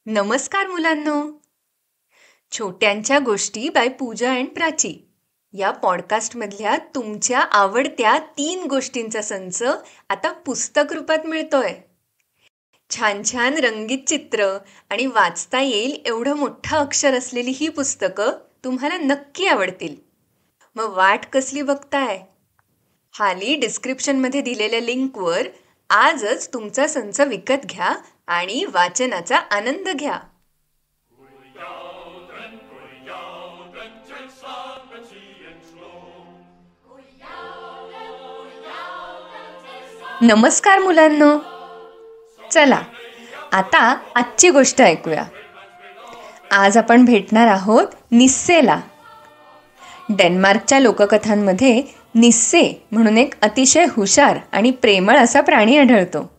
नमस्कार मुलांनो. छोट्यांच्या गोष्टी बाय पूजा अँड प्राची या पॉडकास्टमधल्या तुमच्या आवडत्या 3 गोष्टींचा संच आता पुस्तक रूपात मिळतोय. छान छान रंगीत चित्र आणि वाचता येईल एवढं मोठं अक्षर असलेली ही पुस्तकं तुम्हाला नक्की आवडतील. मग वाट कसली बघताय? खाली डिस्क्रिप्शनमध्ये दिलेल्या लिंकवर आजच तुमचा संच विकत घ्या आणि वाचनाचा आनंद घ्या. नमस्कार मुलांनो. चला आता आजची गोष्ट ऐकूया. आज आपण भेटणार आहोत निस्सेला. डेन्मार्कच्या लोककथांमध्ये निस्से म्हणून एक अतिशय हुशार आणि प्रेमळ असा प्राणी आढळतो.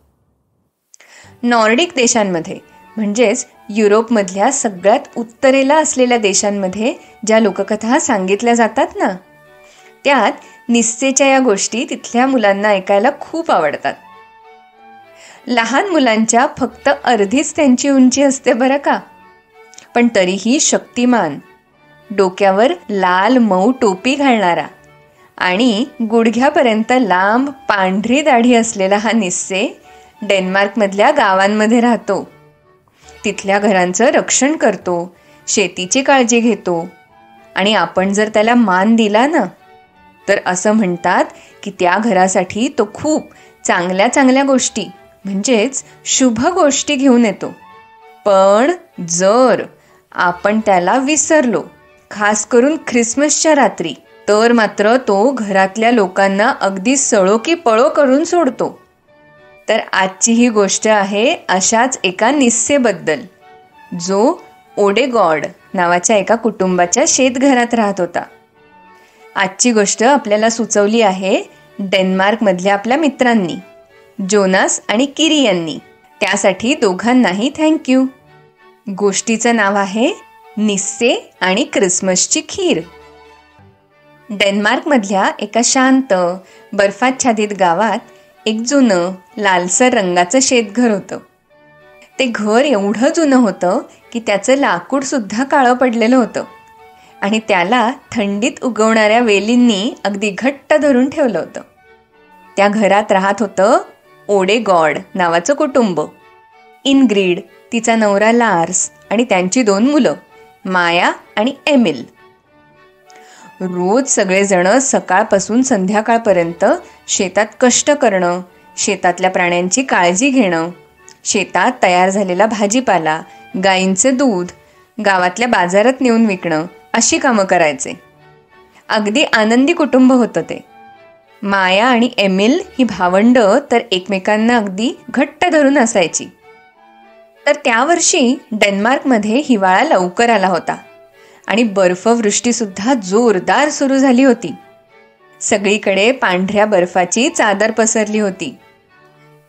नॉर्डिक देशांमध्ये म्हणजेच युरोपमधल्या सगळ्यात उत्तरेला असलेल्या देशांमध्ये ज्या लोककथा सांगितल्या जातात ना, त्यात निस्सेच्या या गोष्टी तिथल्या मुलांना ऐकायला खूप आवडतात. लहान मुलांच्या फक्त अर्धीच त्यांची उंची असते बरं का, पण तरीही शक्तिमान, डोक्यावर लाल मऊ टोपी घालणारा आणि गुडघ्यापर्यंत लांब पांढरी दाढी असलेला हा निस्से डेन्मार्कमधल्या गावांमध्ये राहतो. तिथल्या घरांचं रक्षण करतो, शेतीची काळजी घेतो आणि आपण जर त्याला मान दिला ना, तर असं म्हणतात की त्या घरासाठी तो खूप चांगल्या चांगल्या गोष्टी म्हणजेच शुभ गोष्टी घेऊन येतो. पण जर आपण त्याला विसरलो, खास करून ख्रिसमसच्या रात्री, तर मात्र तो घरातल्या लोकांना अगदी सळो की पळो करून सोडतो. तर आजची ही गोष्ट आहे अशाच एका निस्सेबद्दल, जो ओडेगॉड नावाच्या एका कुटुंबाच्या शेतघरात राहत होता. आजची गोष्ट आपल्याला सुचवली आहे डेन्मार्कमधल्या आपल्या मित्रांनी, जोनास आणि किरी यांनी. त्यासाठी दोघांनाही थँक्यू. गोष्टीचं नाव आहे निस्से आणि ख्रिसमसची खीर. डेन्मार्कमधल्या एका शांत बर्फाच्छादित गावात एक जुनं लालसर रंगाचं शेतघर होतं. ते घर एवढं जुनं होतं की त्याचं लाकूड सुद्धा काळं पडलेलं होतं आणि त्याला थंडीत उगवणाऱ्या वेलींनी अगदी घट्ट धरून ठेवलं होतं. त्या घरात राहत होतं ओडेगॉड नावाचं कुटुंब. इनग्रीड, तिचा नवरा लार्स आणि त्यांची 2 मुलं माया आणि एमिल. रोज सगळेजण सकाळपासून संध्याकाळपर्यंत शेतात कष्ट करणं, शेतातल्या प्राण्यांची काळजी घेणं, शेतात तयार झालेला भाजीपाला, गाईंचे दूध गावातल्या बाजारात नेऊन विकणं अशी कामं करायचे. अगदी आनंदी कुटुंब होतं ते. माया आणि एमिल ही भावंड तर एकमेकांना अगदी घट्ट धरून असायची. तर त्या वर्षी डेन्मार्कमध्ये हिवाळा लवकर आला होता आणि बर्फवृष्टीसुद्धा जोरदार सुरू झाली होती. सगळीकडे पांढऱ्या बर्फाची चादर पसरली होती.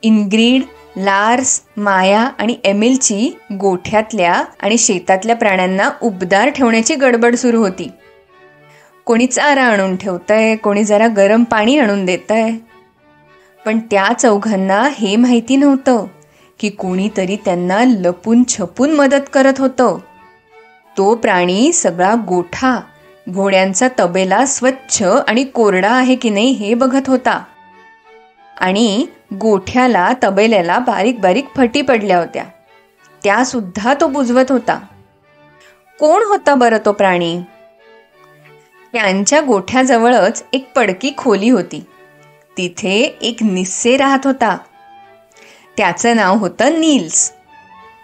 इनग्रीड, लार्स, माया आणि एमिलची गोठ्यातल्या आणि शेतातल्या प्राण्यांना उबदार ठेवण्याची गडबड सुरू होती. कोणी चारा आणून ठेवतंय, कोणी जरा गरम पाणी आणून देतंय. पण त्या चौघांना हे माहिती नव्हतं की कोणीतरी त्यांना लपून छपून मदत करत होतं. तो प्राणी सगळा गोठा, घोड्यांचा तबेला स्वच्छ आणि कोरडा आहे की नाही हे बघत होता आणि गोठ्याला तबेल्याला बारीक बारीक फटी पडल्या होत्या, त्या सुद्धा तो बुजवत होता. कोण होता बरं तो प्राणी? त्यांच्या गोठ्याजवळच एक पडकी खोली होती. तिथे एक निस्से राहत होता. त्याचं नाव होतं नील्स.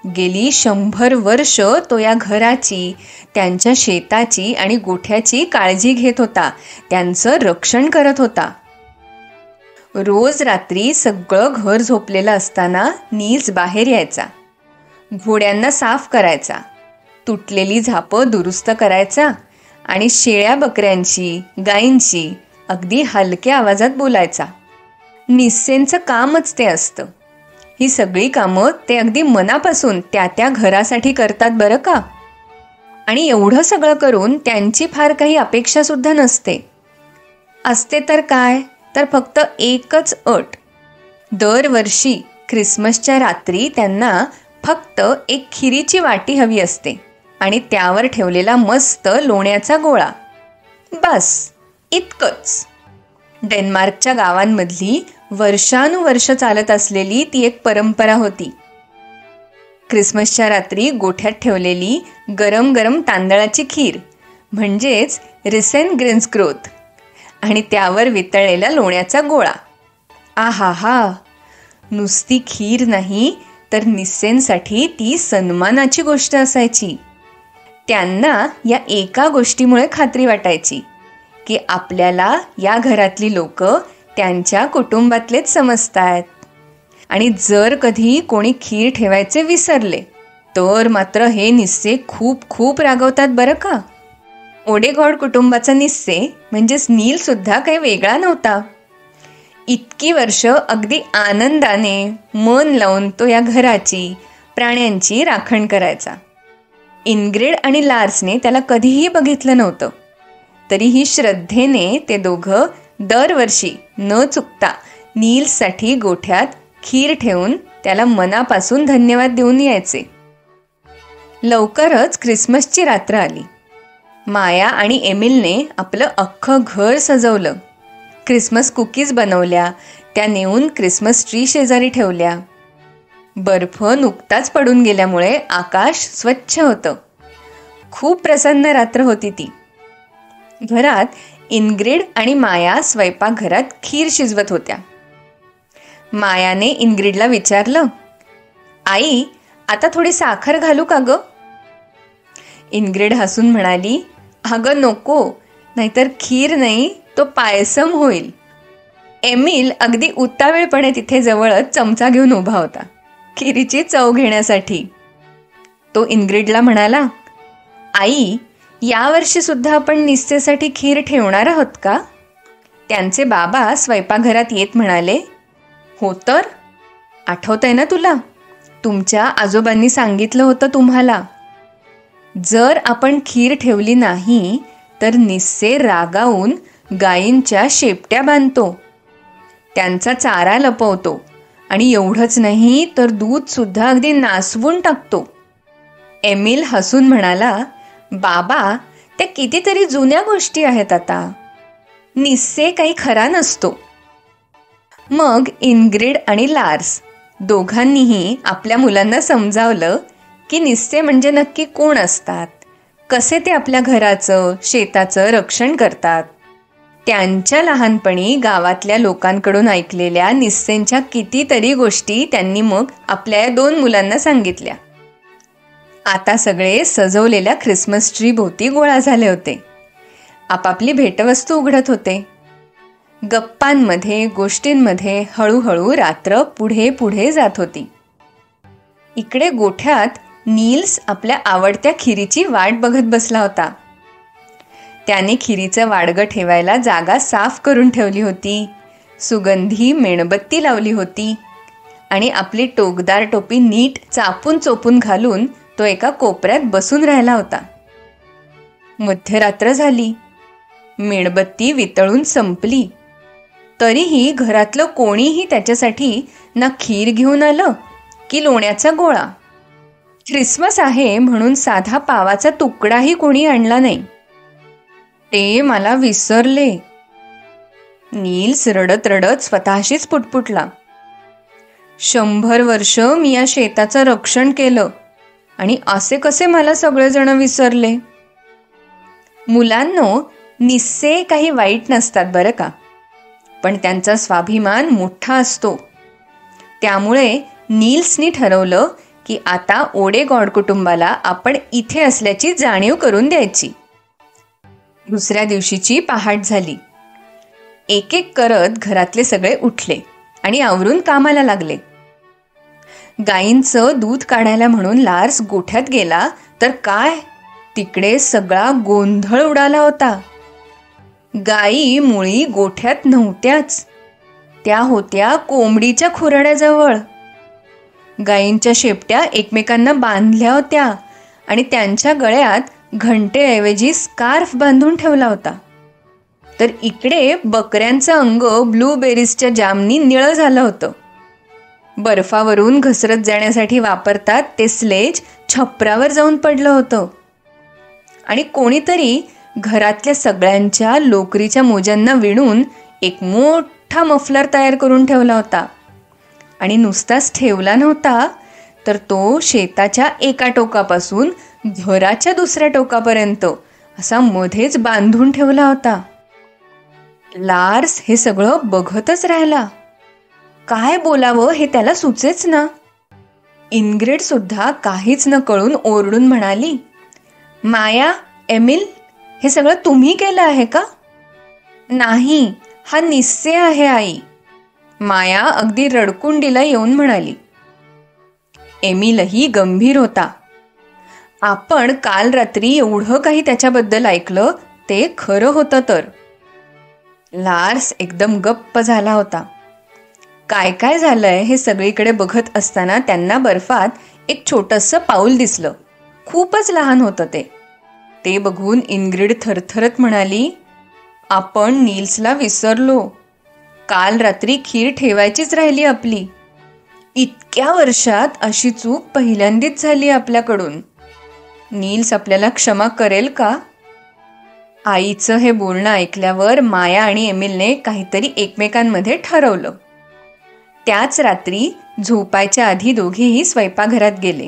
गेली 100 वर्ष तो या घराची, त्यांच्या शेताची आणि गोठ्याची काळजी घेत होता, त्यांचं रक्षण करत होता. रोज रात्री सगळं घर झोपलेलं असताना नील्स बाहेर यायचा, घोड्यांना साफ करायचा, तुटलेली झापं दुरुस्त करायचा आणि शेळ्या बकऱ्यांची, गायींची अगदी हलक्या आवाजात बोलायचा. निस्सेंचं कामच ते असतं. ही सगळी कामं ते अगदी मनापासून त्या घरासाठी करतात बरं का. आणि एवढं सगळं करून त्यांची फार काही अपेक्षा सुद्धा नसते. असते तर काय, तर फक्त एकच अट. दरवर्षी ख्रिसमसच्या रात्री त्यांना फक्त एक खिरीची वाटी हवी असते आणि त्यावर ठेवलेला मस्त लोण्याचा गोळा. बस इतकंच. डेन्मार्कच्या गावांमधली वर्षानुवर्ष चालत असलेली ती एक परंपरा होती. ख्रिसमसच्या रात्री गोठ्यात ठेवलेली गरम गरम तांदळाची खीर म्हणजेच रिसेनग्रेन्सग्रोथ आणि त्यावर वितळलेला लोण्याचा गोळा. आहा हा, नुसती खीर नाही तर निस्सेंसाठी ती सन्मानाची गोष्ट असायची. त्यांना या एका गोष्टीमुळे खात्री वाटायची की आपल्याला या घरातली लोक त्यांच्या कुटुंबातलेच समजतायत. आणि जर कधी कोणी खीर ठेवायचे विसरले तर मात्र हे निस्से खूप खूप रागवतात बरं का. ओडेगॉड कुटुंबाचा निस्से म्हणजेच नील सुद्धा काही वेगळा नव्हता. इतकी वर्ष अगदी आनंदाने मन लावून तो या घराची, प्राण्यांची राखण करायचा. इनग्रिड आणि लार्सने त्याला कधीही बघितलं नव्हतं, तरीही श्रद्धेने ते दोघं दरवर्षी न चुकता नील्ससाठी गोठ्यात खीर ठेवून त्याला मनापासून धन्यवाद देऊन यायचे. लवकरच ख्रिसमसची रात्र आली. माया आणि एमिलने आपलं अख्खं घर सजवलं. ख्रिसमस कुकीज बनवल्या, त्या नेऊन ख्रिसमस ट्री शेजारी ठेवल्या. बर्फ नुकताच पडून गेल्यामुळे आकाश स्वच्छ होतं. खूप प्रसन्न रात्र होती ती. घरात इनग्रिड आणि माया स्वयंपाकघरात खीर शिजवत होत्या. मायाने इनग्रिडला विचारलं, आई, आता थोडी साखर घालू का ग? इनग्रिड हसून म्हणाली, अगं नको, नाहीतर खीर नाही तो पायसम होईल. एमिल अगदी उतावीळपणे तिथे जवळच चमचा घेऊन उभा होता, खीरीची चव घेण्यासाठी. तो इनग्रिडला म्हणाला, आई, यावर्षी सुद्धा आपण निस्सेसाठी खीर ठेवणार आहोत का? त्यांचे बाबा स्वयंपाकघरात येत म्हणाले, हो तर, आठवतंय ना तुला, तुमच्या आजोबांनी सांगितलं होतं तुम्हाला, जर आपण खीर ठेवली नाही तर निस्से रागावून गायींच्या शेपट्या बांधतो, त्यांचा चारा लपवतो आणि एवढंच नाही तर दूध सुद्धा अगदी नासवून टाकतो. एमिल हसून म्हणाला, बाबा, त्या कितीतरी जुन्या गोष्टी आहेत आता, निस्से काही खरा नसतो. मग इनग्रिड आणि लार्स दोघांनीही आपल्या मुलांना समजावलं की निस्से म्हणजे नक्की कोण असतात, कसे ते आपल्या घराचं, शेताचं रक्षण करतात. त्यांच्या लहानपणी गावातल्या लोकांकडून ऐकलेल्या निस्सेंच्या कितीतरी गोष्टी त्यांनी मग आपल्या या 2 मुलांना सांगितल्या. आता सगळे सजवलेल्या ख्रिसमस ट्री भोवती गोळा झाले होते. आपापली भेटवस्तू उघडत होते. गप्पांमध्ये, गोष्टींमध्ये हळूहळू रात्र पुढे पुढे जात होती. इकडे गोठ्यात नील्स आपल्या आवडत्या खिरीची वाट बघत बसला होता. त्याने खिरीचं वाडगं ठेवायला जागा साफ करून ठेवली होती, सुगंधी मेणबत्ती लावली होती आणि आपली टोकदार टोपी नीट चापून चोपून घालून तो एका कोपऱ्यात बसून राहिला होता. मध्यरात्र झाली. मेणबत्ती वितळून संपली. तरीही घरातलं कोणीही त्याच्यासाठी ना खीर घेऊन आलं की लोण्याचा गोळा. ख्रिसमस आहे म्हणून साधा पावाचा तुकडाही कोणी आणला नाही. ते मला विसरले. नील्स रडत रडत स्वतःशीच पुटपुटला. 100 वर्ष मी या शेताचं रक्षण केलं आणि असे कसे मला सगळेजण विसरले. मुलांनो, निस्से काही वाईट नसतात बरं का, पण त्यांचा स्वाभिमान मोठा असतो. त्यामुळे नील्सनी ठरवलं की आता ओडेगॉड कुटुंबाला आपण इथे असल्याची जाणीव करून द्यायची. दुसऱ्या दिवशीची पहाट झाली. एक एक करत घरातले सगळे उठले आणि आवरून कामाला लागले. गायींचं दूध काढायला म्हणून लार्स गोठ्यात गेला तर काय, तिकडे सगळा गोंधळ उडाला होता. गायी मुळी गोठ्यात नव्हत्याच, त्या होत्या कोंबडीच्या खुराड्याजवळ. गायींच्या शेपट्या एकमेकांना बांधल्या होत्या आणि त्यांच्या गळ्यात घंटेऐवजी स्कार्फ बांधून ठेवला होता. तर इकडे बकऱ्यांचं अंग ब्लूबेरीजच्या जामनी निळं झालं होतं. बर्फावरून घसरत जाण्यासाठी वापरतात ते स्लेज छपरावर जाऊन पडलं होतं. आणि कोणीतरी घरातल्या सगळ्यांच्या लोकरीच्या मोज्यांना विणून एक मोठा मफलर तयार करून ठेवला होता. आणि नुसताच ठेवला नव्हता, तर तो शेताच्या एका टोकापासून घराच्या दुसऱ्या टोकापर्यंत असा मध्येच बांधून ठेवला होता. लार्स हे सगळं बघतच राहिला. काय बोलावं हे त्याला सुचेच ना. इनग्रिड सुद्धा काहीच न कळून ओरडून म्हणाली, माया, एमिल, हे सगळं तुम्ही केलं आहे का? नाही, हा निस्से आहे आई, माया अगदी रडकुंडीला येऊन म्हणाली. एमिलही गंभीर होता. आपण काल रात्री एवढं काही त्याच्याबद्दल ऐकलं ते खरं होतं तर. लार्स एकदम गप्प झाला होता. काय काय झालंय हे सगळीकडे बघत असताना त्यांना बर्फात एक छोटंसं पाऊल दिसलं. खूपच लहान होतं ते. ते बघून इनग्रिड थरथरत म्हणाली, आपण नील्सला विसरलो. काल रात्री खीर ठेवायचीच राहिली आपली. इतक्या वर्षात अशी चूक पहिल्यांदाच झाली आपल्याकडून. नील्स आपल्याला क्षमा करेल का? आईचं हे बोलणं ऐकल्यावर माया आणि एमिलने काहीतरी एकमेकांमध्ये ठरवलं. त्याच रात्री झोपायच्या आधी दोघेही स्वयंपाकघरात गेले.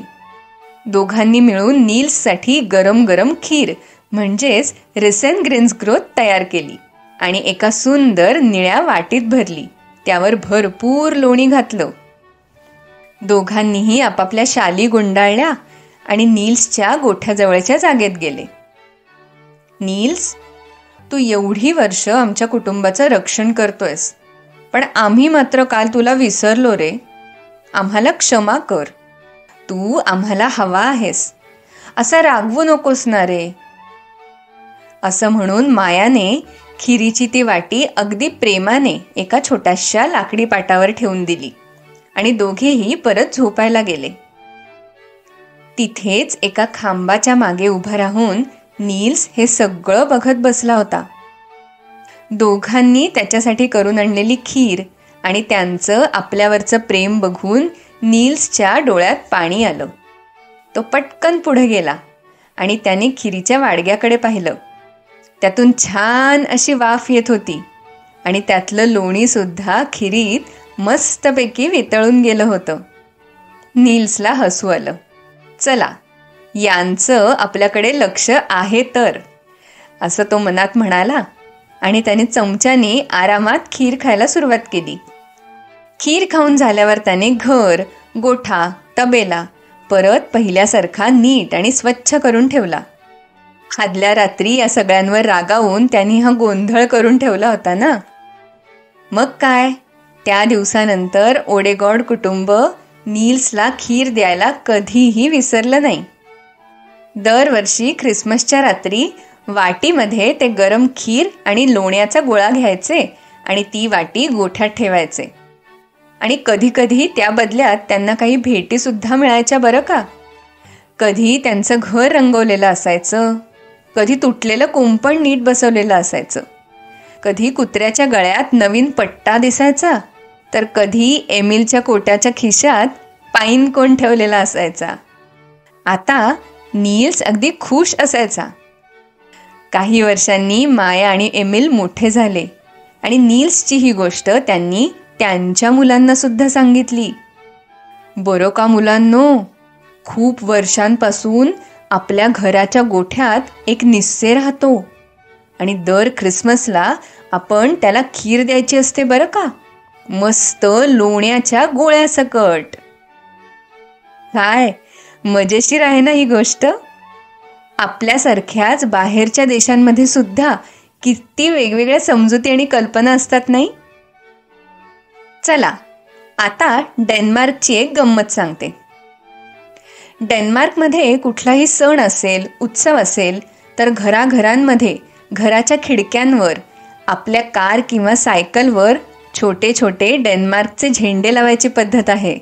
दोघांनी मिळून नील्ससाठी गरम गरम खीर म्हणजेच रिसेन ग्रिन्सग्रोथ तयार केली आणि एका सुंदर निळ्या वाटीत भरली. त्यावर भरपूर लोणी घातलं. दोघांनीही आपापल्या शाली गुंडाळल्या आणि नील्सच्या गोठ्याजवळच्या जागेत गेले. नील्स, तू एवढी वर्ष आमच्या कुटुंबाचं रक्षण करतोयस, पण आम्ही मात्र काल तुला विसरलो रे. आम्हाला क्षमा कर. तू आम्हाला हवा आहेस, असा रागवू नकोस ना रे. असं म्हणून मायाने खिरीची ती वाटी अगदी प्रेमाने एका छोट्याशा लाकडी पाटावर ठेवून दिली आणि दोघेही परत झोपायला गेले. तिथेच एका खांबाच्या मागे उभा राहून नील्स हे सगळं बघत बसला होता. दोघांनी त्याच्यासाठी करून आणलेली खीर आणि त्यांचं आपल्यावरचं प्रेम बघून नील्सच्या डोळ्यात पाणी आलं. तो पटकन पुढे गेला आणि त्याने खिरीच्या वाडग्याकडे पाहिलं. त्यातून छान अशी वाफ येत होती आणि त्यातलं लोणी सुद्धा खिरीत मस्तपैकी वितळून गेलं होतं. नील्सला हसू आलं. चला, यांचं आपल्याकडे लक्ष आहे तर, असं तो मनात म्हणाला आणि त्याने चमच्याने आरामात खीर खायला सुरुवात केली. खीर खाऊन झाल्यावर त्याने घर, गोठा, तबेला परत पहिल्यासारखा नीट आणि स्वच्छ करून ठेवला. आदल्या रात्री या सगळ्यांवर रागावून त्यांनी हा गोंधळ करून ठेवला होता ना. मग काय, त्या दिवसानंतर ओडेगॉड कुटुंब नील्सला खीर द्यायला कधीही विसरलं नाही. दरवर्षी ख्रिसमसच्या रात्री वाटीमध्ये ते गरम खीर आणि लोण्याचा गोळा घ्यायचे आणि ती वाटी गोठ्यात ठेवायचे. आणि कधी कधी त्या बदल्यात त्यांना काही भेटीसुद्धा मिळायच्या बरं का. कधी त्यांचं घर रंगवलेलं असायचं, कधी तुटलेलं कुंपण नीट बसवलेलं असायचं, कधी कुत्र्याच्या गळ्यात नवीन पट्टा दिसायचा, तर कधी एमिलच्या कोटाच्या खिशात पाईन कोण ठेवलेला असायचा. आता नील्स अगदी खुश असायचा. काही वर्षांनी माया आणि एमिल मोठे झाले आणि नील्सची ही गोष्ट त्यांनी त्यांच्या मुलांना सुद्धा सांगितली. बरं का मुलांनो, खूप वर्षांपासून आपल्या घराच्या गोठ्यात एक निस्से राहतो आणि दर ख्रिसमसला आपण त्याला खीर द्यायची असते बरं का, मस्त लोण्याच्या गोळ्यासकट. काय मजेशीर आहे ना ही गोष्ट. आपल्यासारख्याच बाहेरच्या देशांमध्ये सुद्धा किती वेगवेगळ्या समजुती आणि कल्पना असतात नाही. चला, आता डेन्मार्कची एक गंमत सांगते. डेन्मार्कमध्ये कुठलाही सण असेल, उत्सव असेल, तर घराघरांमध्ये घराच्या खिडक्यांवर आपल्या कार किंवा सायकलवर छोटे छोटे डेन्मार्कचे झेंडे लावायची पद्धत आहे.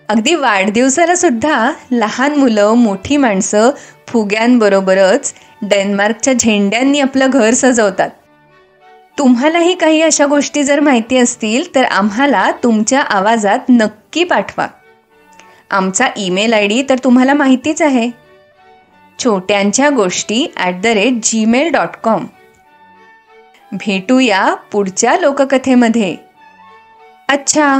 अगदी वाढदिवसाला सुद्धा लहान मुलं, मोठी माणसं फुग्यांबरोबरच डेन्मार्कच्या झेंड्यांनी आपलं घर सजवतात. तुम्हालाही काही अशा गोष्टी जर माहिती असतील तर आम्हाला तुमच्या आवाजात नक्की पाठवा. आमचा ईमेल ID तर तुम्हाला माहितीच आहे, choट्यांच्यागोष्टी@gmail.com. भेटूया पुढच्या लोककथेमध्ये. अच्छा,